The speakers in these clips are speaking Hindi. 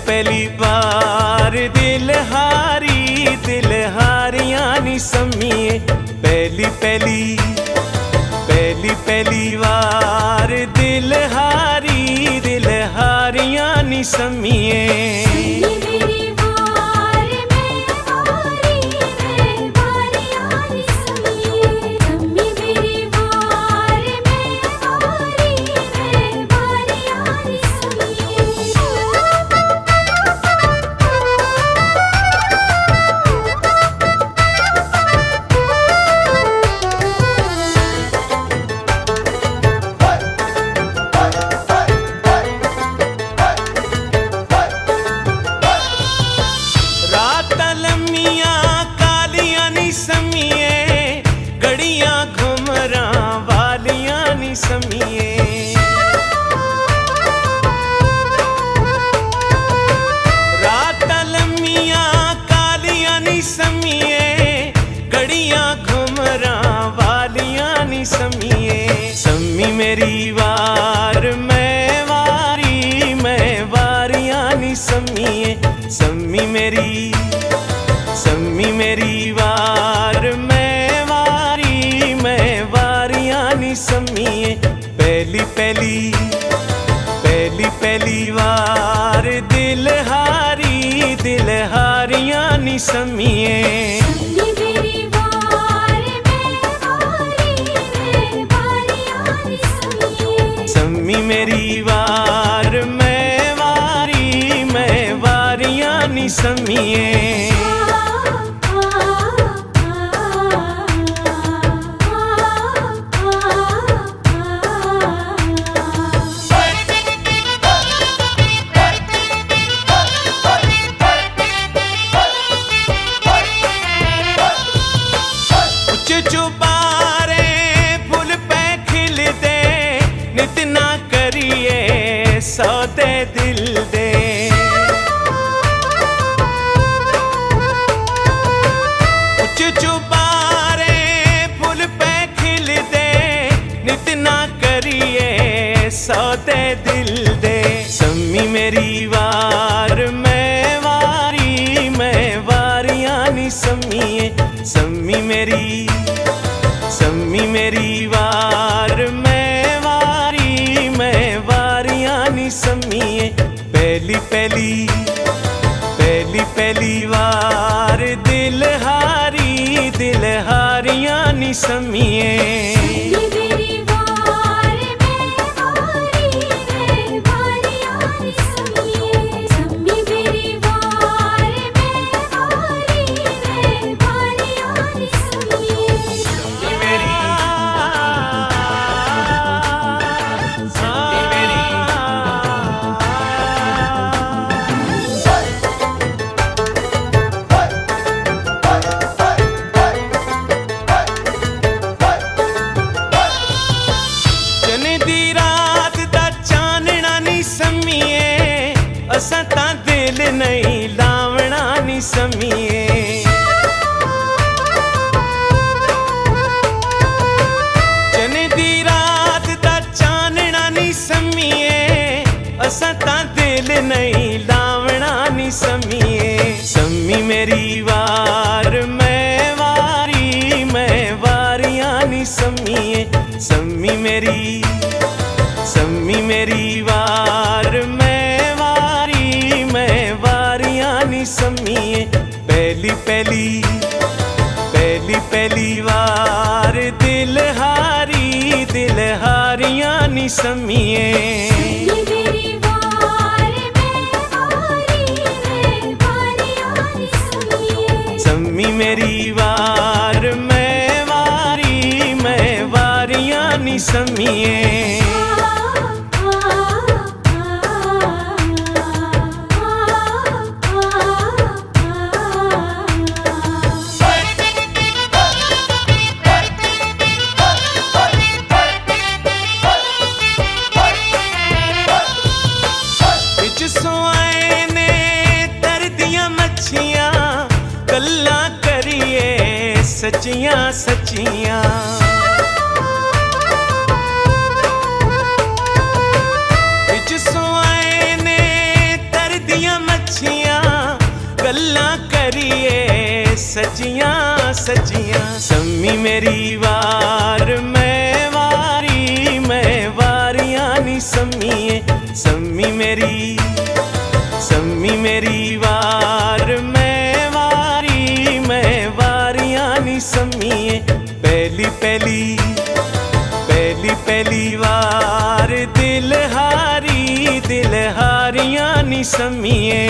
पहली बार दिल हारियां नी सम्मिए। पहली बार दिल हारियां नी सम्मिए। रात लम्मियां कालियां नी सम्मिए, घड़ियां घुमरा वालियां नी सम्मिए। सम्मी मेरी वार मैं वारियां नी सम्मिए। सम्मी मेरी वार मैं वारियां नी सम्मिए। पहली बार दिल हारियां नी सम्मिए। सम्मी मेरी वार मैं वारियां नी सम्मिए। चुबारे फुल पे खिलदे, नित ना करिए सौदे दिल दे। चुबारे फुल पे खिलदे, नित ना करिए सौदे दिल दे। सम्मी मेरी वार मैं वारियां नी सम्मिए। सम्मी मेरी वार मैं वारियां नी सम्मिए। पहली बार दिल हारियां नी सम्मिए। असां तां दिल नहीं लावना नी सम्मिए। जने दी रात दा चानना नी सम्मिए, असां तां दिल नहीं लावना नी सम्मिए। सम्मी मेरी वार मैं वारियां नी सम्मिए। सम्मी मेरी वार मैं वारियां नी सम्मिए। पहली बार दिल हारियां नी सम्मिए। सम्मी मेरी वार मैं वारियां नी सम्मिए। सच्चियां सच्चियां बिच सोआए ने तरदियां अच्छियां गल्लां करिए सच्चियां सच्चियां। सम्मी मेरी वार मैं वारियां नी सम्मीए। सम्मी मेरी वार मैं वारियां नी सम्मीए। पहली पहली वार दिल हारियां नी सम्मीए।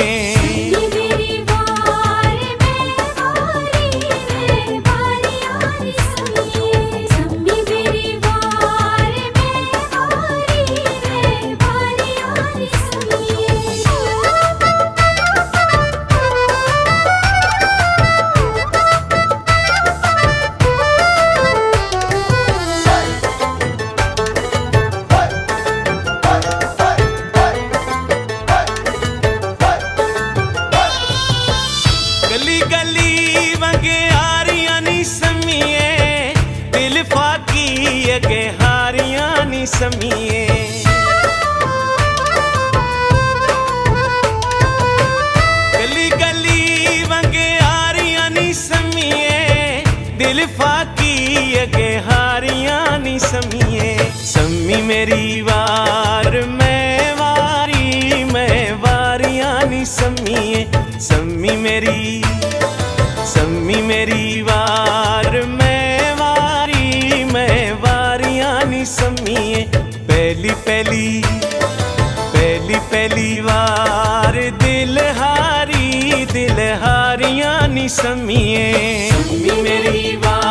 गली गली वगे हारियां नी सम्मीए। दिल फाकी अगे हारियां नी सम्मीए। गली गली वगे हारियां नी सम्मीए। दिल फाकी अगे हारियां नी सम्मीए। सम्मी मेरी वार मैं वारियां नी सम्मीए। सम्मी मेरी वार मैं वारियां नी सम्मीए। पहली पहली वार दिल हारियां नी सम्मीए। सम्मी मेरी वार